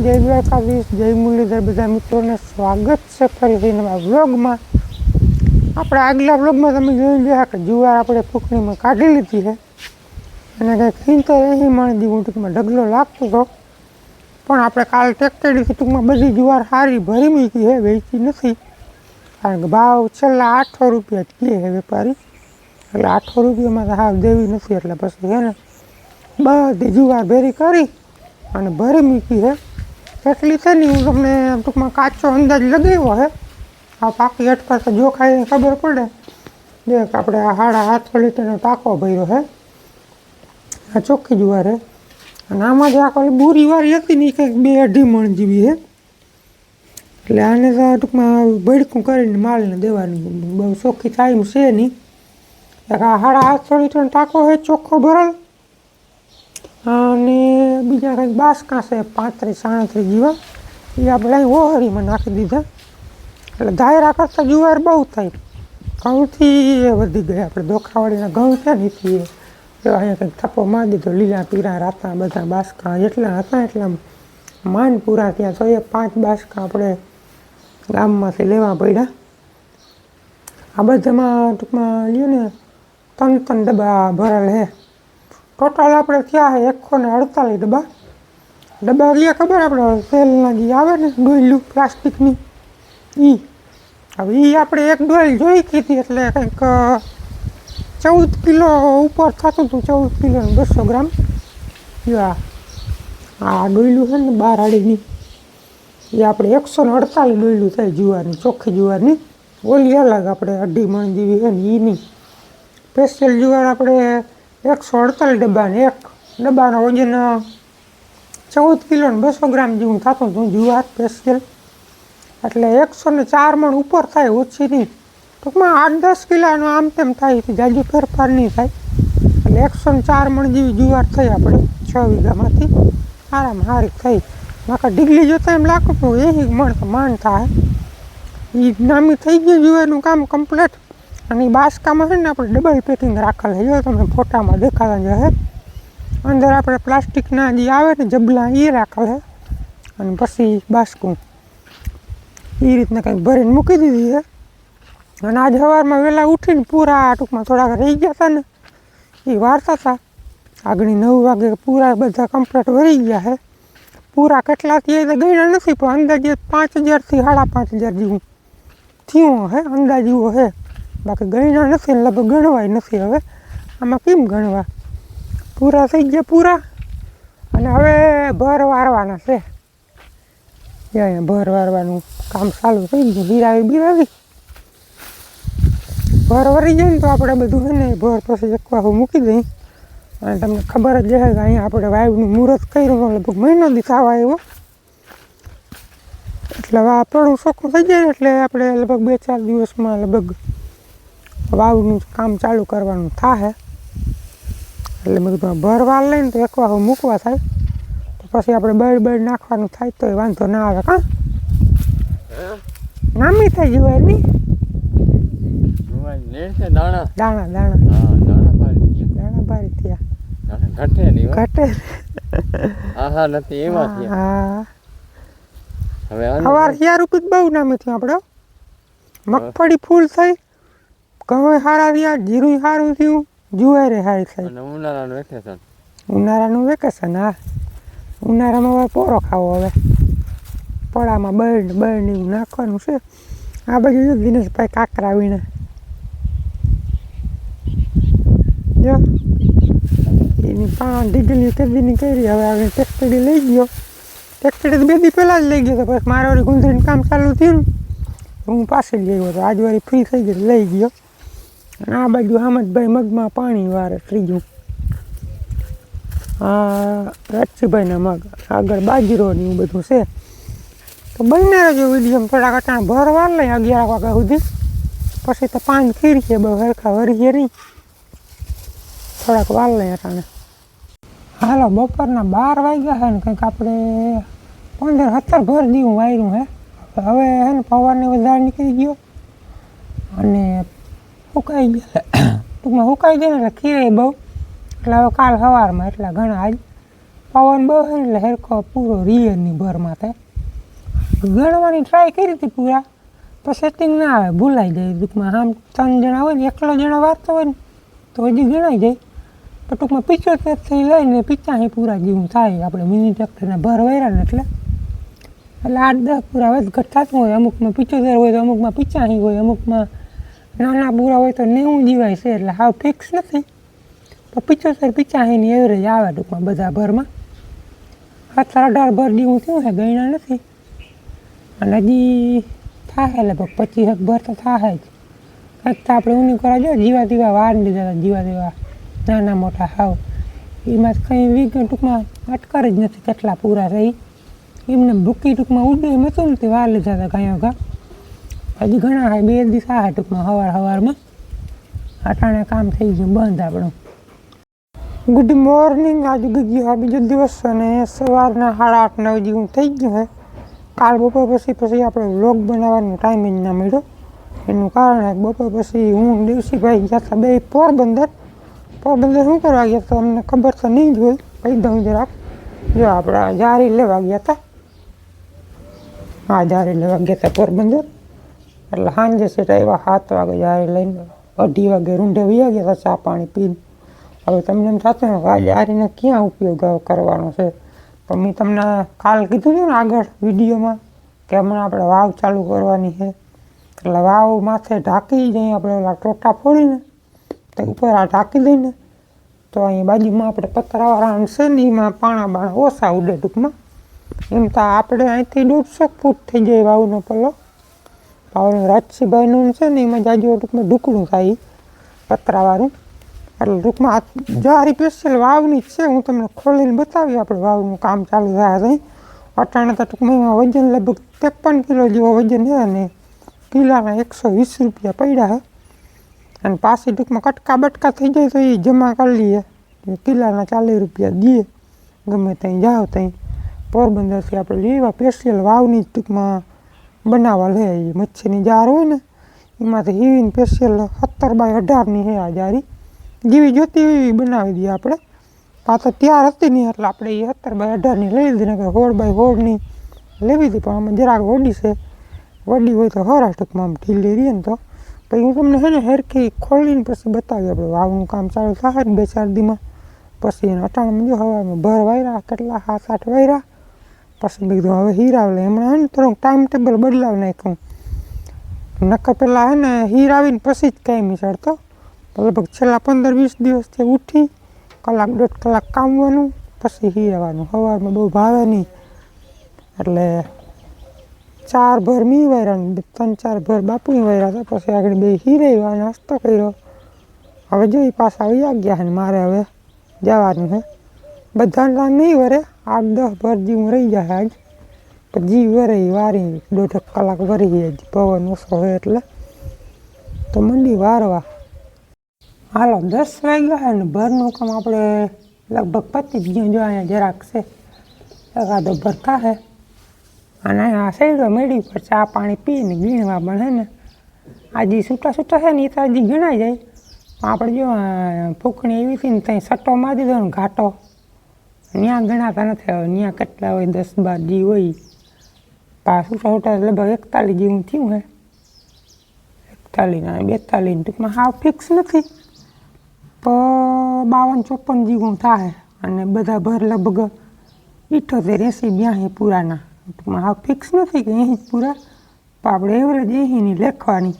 જય દ્વારકાધીશ, જય મુરલીધર બધા મિત્રોને સ્વાગત છે ફરીથી નવા વ્લોગમાં. આપણે આગલા વ્લોગમાં તમે જોઈ ગયા કે જુવાર આપણે ફૂકણીમાં કાઢી લીધી છે અને કંઈક તો અહીં મણ દીધું ટૂંકમાં ઢગલો લાગતો હતો, પણ આપણે કાલ ટેક્ટરીથી ટૂંકમાં બધી જુવાર સારી ભરી મૂકી છે, વેચી નથી કારણ કે ભાવ છેલ્લા 800 રૂપિયા જ કહે છે વેપારી, એટલે 800 રૂપિયામાં તો હાવ દેવી નથી, એટલે પછી છે ને બધી જુવાર ભેરી કરી અને ભરી મૂકી છે. કેટલી છે ને હું તમને ટૂંકમાં કાચો અંદાજ લગાવ્યો છે, આ પાકી અટકા તો જો ખાઈને ખબર પડે. દેખ આપણે આ 7.5 લીટરનો ટાંકો ભર્યો છે, આ ચોખ્ખી જુવાર છે અને આમાં જે આખો બુરીવાળી હતી ને એ કંઈક 2-2.5 મણ જેવી છે, એટલે આને તો ટૂંકમાં ભડકું કરીને માલને દેવાની, બહુ ચોખ્ખી થાય છે નહીં. એક આ 7.5 લીટરનો ટાંકો છે ચોખ્ખો ભરેલ, અને બીજા કંઈક બાસકા છે 35-37 જેવા, એ આપણે અહીં ઓહરીમાં નાખી દીધા, એટલે ધાયરા કરતાં જુવાર બહુ થાય. ઘઉંથી વધી ગયા, આપણે દોખાવાળીના ઘઉં છે ને એથી અહીંયા કંઈક થપ્પો મારી દીધો, લીલા પીળા રાતા બધા બાસકા જેટલા હતા એટલા માન પૂરા થયા, તો એ 5 બાસકા આપણે ગામમાંથી લેવા પડ્યા. આ બધામાં ટૂંકમાં લ્યો ને 3 ડબ્બા ભરેલ છે. ટોટલ આપણે થયા છે 148 ડબ્બા. ડબ્બા ગયા ખબર આપણે તેલના જે આવે ને ડોયલું પ્લાસ્ટિકની, હવે એ આપણે એક ડોલ જોઈ કીધી એટલે કંઈક 14 કિલો ઉપર થતું હતું, 14 કિલો ને 200 ગ્રામ. આ ડોયલું છે ને 12 આડીની, એ આપણે 148 ડોયલું થાય જુવારની, ચોખ્ખી જુવારની. ઓલી અલગ આપણે 2.5 મણ જેવી છે ને એની સ્પેશિયલ જુવાર આપણે 148 ડબ્બાને, એક ડબ્બાનો વજન 14 કિલો ને 200 ગ્રામ જેવું થતું હતું જુવાર સ્પેશિયલ, એટલે 104 મણ ઉપર થાય, ઓછી નહીં. ટૂંકમાં 8-10 કિલોનો આમ તેમ થાય, જાજુ ફેરફાર નહીં થાય, એટલે 104 મણ જેવી જુવાર થઈ આપણે 6 વીઘામાંથી, આરામ સારી થઈ. નાકા ઢીગલી જોતા એમ લાગતું 1 મણ તો માંડ થાય, એ નામી થઈ ગયું જુવારનું કામ કમ્પ્લીટ. અને એ બાસકામાં છે ને આપણે ડબલ પેકિંગ રાખેલ છે, જો તમને ફોટામાં દેખાતા જશે. અંદર આપણે પ્લાસ્ટિકના જે આવે ને જબલા એ રાખેલ છે, અને પછી બાસકું એ રીતના કંઈક ભરીને મૂકી દીધી છે. અને આજ સવારમાં વહેલા ઉઠીને પૂરા ટૂંકમાં થોડાક રહી ગયા હતા ને એ વારતા હતા, આગળ 9 વાગે પૂરા બધા કમ્પ્લીટ ભરી ગયા છે. પૂરા કેટલાથી એ તો ગણ્યા નથી, પણ અંદાજે 5000થી 5.5 જેવું થયું છે, અંદાજ એવો છે, બાકી ગણ્યા નથી ને લગભગ ગણવાય નથી. હવે આમાં કેમ ગણવા, પૂરા થઈ ગયા પૂરા. અને હવે ભર વારવાના છે, અહીંયા ભર વારવાનું કામ ચાલુ થઈ ગયું, બિરાવી ભર વરી જાય ને તો આપણે બધું છે ને ભર પછી એકવાર મૂકી દઈએ. અને તમને ખબર જ છે કે અહીંયા આપણે વાવનું મુહૂર્ત કર્યું લગભગ મહિનો દી થવા આવ્યો, એટલે આપણું ચોખ્ખું થઈ જાય એટલે આપણે લગભગ 2-4 દિવસમાં લગભગ વાવનું કામ ચાલુ કરવાનું થાય. એટલે મેં કીધું ભર વાર લઈને તો એકવાર મૂકવા થાય, તો પછી આપણે બળ નાખવાનું થાય તો એ વાંધો ના આવે. કાં નામી થઈ જવાય નહીં, દાણા દાણા દાણા ભારી થયા, ઘટે હા. સવાર 1000 રૂપિયા બહુ નામી થયું આપણે. મગફળી ફૂલ થઈ, ઘઉં સારા થયા, જીરું સારું થયું, જુવારે સારી થઈ. ઉનાળાનું વેકેશન હા, ઉનાળામાં હવે પોરો ખાવો, હવે પડામાં બળ ને એવું નાખવાનું છે. આ બાજુ દિનેશભાઈ કાકરા વીણે જો એની 5 ડીગલી કેદીની કરી. હવે આપણે ટેક્ટરી લઈ ગયો, ટેક્ટરી તો 2 દી પહેલાં જ લઈ ગયો હતો, પછી મારે વળી ગુંદરીનું કામ ચાલુ થયું ને હું પાછી લઈ ગયો હતો, આજ વાળી ફ્રી થઈ ગઈ લઈ ગયો. અને આ બાજુ હામદભાઈ મગમાં પાણી વારે ત્રીજું, આ રાજસીભાઈના મગ, આગળ બાજરો ને એવું બધું છે. તો બને રહેજો વિડીયો, થોડાક અટાણા ભર વાર લઈ 11 વાગ્યા સુધી, પછી તો 5 ખીર છે, બહુ હરખા વરીએ નહીં, થોડાક વાર લઈ અટાણે. હાલો બપોરના 12 વાગ્યા છે ને કંઈક આપણે 15-17 ભર જેવું વાયરું છે. હવે છે ને પવારને વધારે નીકળી ગયો અને સુકાઈ ગયા, ટૂંકમાં સુકાઈ ગયા એટલે ખીરે બહુ, એટલે હવે કાલ સવારમાં એટલા ઘણા આજ પવન બહે એટલે હેરખો પૂરો રિયરની ભરમાં થાય. ગણવાની ટ્રાય કરી હતી પૂરા, પણ સેટિંગ ના આવે, ભૂલાઈ જાય. ટૂંકમાં આમ 3 જણા હોય ને, એકલો જણા વારતો હોય ને તો હજી ગણાઈ જાય. પણ ટૂંકમાં 75થી લઈને 85 પૂરા જેવું થાય આપણે મિની ટ્રેક્ટરના ભર વાર્યા ને એટલે 8-10 પૂરા વધઘટ થતું હોય. અમુકમાં 75 હોય તો અમુકમાં 85 હોય, અમુકમાં નાના પૂરા હોય તો 90 જીવાય છે. એટલે હાવ ફિક્સ નથી, પણ 75-85ની એવરેજ આવે ટૂંકમાં બધા ભરમાં. 17-18 ભર જેવું થયું છે, ગણ્યા નથી. અને હજી થાય લગભગ 25 ભર તો થાય જ. કંઈક તો આપણે ઊની કરવા જો જીવા દીવા વાર લીધા હતા, જીવા દીવા નાના મોટા હાવ એમાં કંઈ વીક ટૂંકમાં અટકર જ નથી કેટલા પૂરા થઈ. એમને ભૂકી ટૂંકમાં ઉડે એમ હતું ને તે વાર લીધા હતા ગાયો ઘા. હજી ઘણા હા 2 દિવસ આ ટૂંકમાં સવારમાં અટાણે કામ થઈ ગયું બંધ આપણું. Good morning. આજે ગયો બીજો દિવસ અને સવારના 8:30-9 જેવું થઈ ગયું છે. કાલ બપોર પછી આપણે વ્લોગ બનાવવાનો ટાઈમ જ ના મળ્યો. એનું કારણ બપોર પછી હું દેવસીભાઈ ગયા હતા 2 પોરબંદર શું કરવા ગયા હતા અમને ખબર તો નહીં જ હોય. કહી દઉં જરાક, જો આપણા જારી લેવા ગયા હતા. હા, જારી લેવા ગયા હતા પોરબંદર. એટલે સાંજે સેટ આવ્યા 7 વાગે જારી લઈને, 2:30 વાગે રૂંઢે વયા ગયા હતા ચા પાણી પીને. હવે તમને એમ થતું ને આ જારીને ક્યાં ઉપયોગ કરવાનો છે, તો મેં તમને કાલ કીધું હતું ને આગળ વિડીયોમાં કે હમણાં આપણે વાવ ચાલુ કરવાની છે. એટલે વાવ માથે ઢાંકી જઈએ આપણે ઓલા ટોટા ફોડીને તો ઉપર આ ઢાંકી દઈને તો અહીં બાજુમાં આપણે પતરાવાળા છે ને એમાં પાણા ઓછા ઉડે ટૂંકમાં. એમ તો આપણે અહીંથી 150 ફૂટ થઈ જાય વાવનો પલ્લો. વાવનું રાજસીભાઈનું છે ને એમાં જાજુ ટૂંકમાં ઢુકડું થાય પતરાવાળું. એટલે ટૂંકમાં આ જારી સ્પેશિયલ વાવની જ છે. હું તમને ખોલીને બતાવી આપણે વાવનું કામ ચાલુ થાય છે. અટાણે તો ટૂંકમાં એમાં વજન લગભગ 53 કિલો જેવો વજન છે અને કિલાના 120 રૂપિયા પડ્યા છે. અને પાછી ટૂંકમાં કટકા બટકા થઈ જાય તો એ જમા કરી લઈએ, કિલાના 40 રૂપિયા દઈએ ગમે ત્યાં જાઓ ત્યાં. પોરબંદરથી આપણે લેવા સ્પેશિયલ વાવની ટૂંકમાં બનાવવા લે. મચ્છીની જાર હોય ને એમાંથી હીવીને સ્પેશિયલ 17x18ની છે આ જારી. જેવી જોતી એવી બનાવી દઈએ આપણે. તો ત્યાર હતી નહીં એટલે આપણે એ 17x18ની લઈ લીધી, નકર 16x16ની લેવી હતી. પણ આમાં જરાક વડી છે, વડી હોય તો ખરા ટૂંકમાં આમ ઢીલી રહીએ ને તો. પછી હું તમને છે ને હેરખી ખોલીને પછી બતાવી આપણે વાવનું કામ ચાલુ થાય ને 2-4 દીમાં. પછી એને અટાણમાં જો હવામાં ભર વાયરા કેટલા 7-8 વાયરા. પછી મેં કીધું હવે હીરાવ લે. હમણાં ને થોડુંક ટાઈમ ટેબલ બદલાવી નાખ્યું. નકર પહેલાં છે ને હીરાવીને પછી જ કાંઈ ચડતો. લગભગ છેલ્લા 15-20 દિવસથી ઉઠી 1-1.5 કલાક કામવાનું પછી હીરાવાનું. સવારમાં બહુ ભાવે નહીં એટલે 4 ભર મી વાયરા ને 3-4 ભર બાપુની વાયરા હતા. પછી આગળ 2 હીરાવ્યા, નાસ્તો કર્યો. હવે જોઈ પાછા આવી ગયા ને મારે હવે જવાનું છે. બધાને નહીં વરે, 8-10 ભર જેવું રહી જાય આજ. પછી વરે વારી 1.5 કલાક વરી જ પવન ઓછો હોય એટલે તો મંડી વારવા. હાલો 10 વાગ્યા છે ને ભરનું કામ આપણે લગભગ 25 ગયું. જો અહીંયા જરાક છે એકાદો ભર થાય. અને આ સૈડો મેળી પર ચા પાણી પીને ગીણવા પણ છે ને આજે છૂટા છે ને એ તો હજી ગણાઈ જાય. આપણે જો ફૂકણી એવી હતી ને ત્યાં સટ્ટો મારી દીધો ને ઘાટો, ત્યાં ગણાતા નથી. હવે ત્યાં કેટલા હોય 10-12 જી હોય. છૂટા લગભગ 41 જેવું થયું હે. 41 ને 42 ટૂંકમાં હાવ ફિક્સ નથી, પણ 52-54 જેવું થાય. અને બધા ભર લગભગ 78-80-82 પૂરાના. ટૂંકમાં હાવ ફિક્સ નથી કે અહીં જ પૂરા, પણ આપણે એવરેજ અહીંની લેખવાની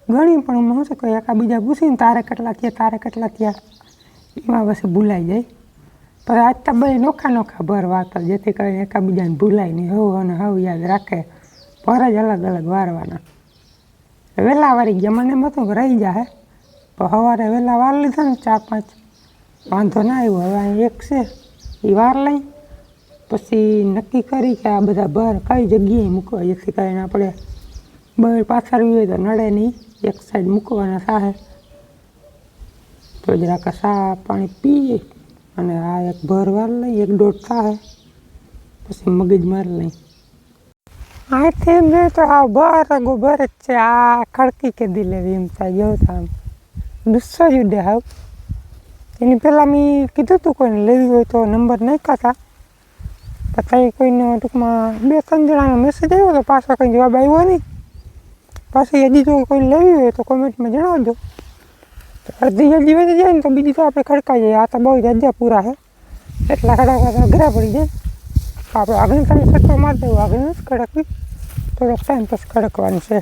ગણી. પણ હું શું કહે એકાબીજા પૂછીને તારે કેટલા થયા એમાં પછી ભૂલાઈ જાય. પણ આજ તો બે નોખા ભર વારતા જેથી કરીને એકાબીજાને ભૂલાય નહીં. હવ અને હવ યાદ રાખે. ભર જ અલગ અલગ વારવાના. વહેલા વારી ગયા મને એમ હતું કે રહી જાય, પણ સવારે વહેલા વાર લીધા ને 4-5 વાંધો ના આવ્યો. હવે અહીં એક છે એ વાર લઈ પછી નક્કી કરી કે આ બધા ભર કઈ જગ્યાએ મૂકવા જેથી કરીને આપણે બહાર પાછળવી હોય તો નડે નહીં. એક સાઈડ મૂકવાના સાહે તો જરાક સા પાણી પીએ અને આ એક ભર વાર લઈ 1-1.5 થાય પછી મગજ મારી લઈ. આથી મેં તો આ બરાબર જ છે. આ ખડકી કે દિલે એમ થાય જેવું થાય આમ ગુસ્સો જ ઉડે હાવ. એની પહેલાં મેં કીધું હતું કોઈને લેવી હોય તો નંબર નાખ્યા હતા. પછી કોઈનો ટૂંકમાં 2-3 જણાનો મેસેજ આવ્યો તો પાછો કંઈ જવાબ આવ્યો નહીં. પાછી હજી જો કોઈ લેવી હોય તો કોમેન્ટમાં જણાવજો. અડધી જલ્દી વધી જાય ને તો બીજી તો આપણે ખડકાઈ જાય. આ તો બહુ જગ્યા પૂરા છે એટલા ખડકવા અઘરા પડી જાય. આપણે આગળ તમે સટ્ટો મારી દેવું, આગળ નથી ખડકવી, થોડોક ટાઈમ પછી ખડકવાનું છે.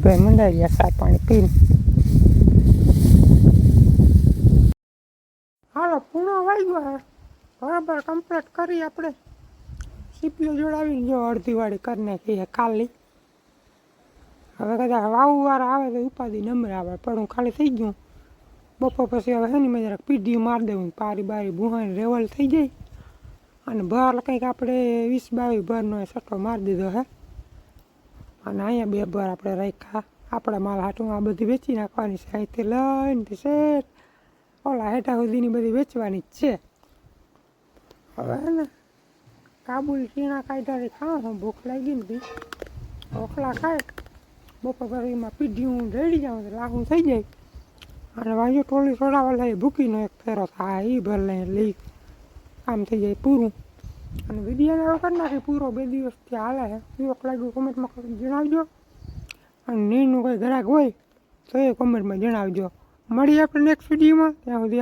ભાઈ મંડાઈ ગયા ચા પાણી પીને. હાલો પૂણો વાઈ ગયો બરાબર કમ્પ્લીટ કરી આપણે સીપીઓ જોડાવીને જો અડધી વાળી કરી નાખી ખાલી. હવે કદાચ વાવવાળા આવે તો ઉપાધિ નંબર આવે પણ હું ખાલી થઈ ગયું. બપોર પછી હવે છે ને મેં જરાક પીઢી મારી દેવું, પારી બારી ભૂહાની રેવલ થઈ જાય. અને ભર કંઈક આપણે 20-22 ભરનો સટ્ટો મારી દીધો હે. અને અહીંયા 2 ભર આપણે રાખ્યા આપણા માલ હાટું. આ બધી વેચી નાખવાની છે અહીંથી લઈને શેઠ ઓલા હેઠા સુધીની બધી વેચવાની જ છે. હવે ને કાબુલી ટીણા કાઢાથી ખાવા ભૂખ લાગી નથી. ઓખલા ખાય બપોર કરીમાં પીઢીયું રેડી જાઉં તો લાખું થઈ જાય. અને વાંજો ટોલી છોડાવવા લઈ ભૂકીનો એક ફેરો થાય એ ભર લઈ કામ થઈ જાય પૂરું. અને વિડીયોને હવે કરી નાખી પૂરો. 2 દિવસથી હાલે છે. કેવોક લાગ્યું કોમેન્ટમાં જણાવજો. અને નીરનું કોઈ ગ્રાહક હોય તો એ કોમેન્ટમાં જણાવજો. મળીએ આપણે નેક્સ્ટ વિડીયોમાં. ત્યાં સુધી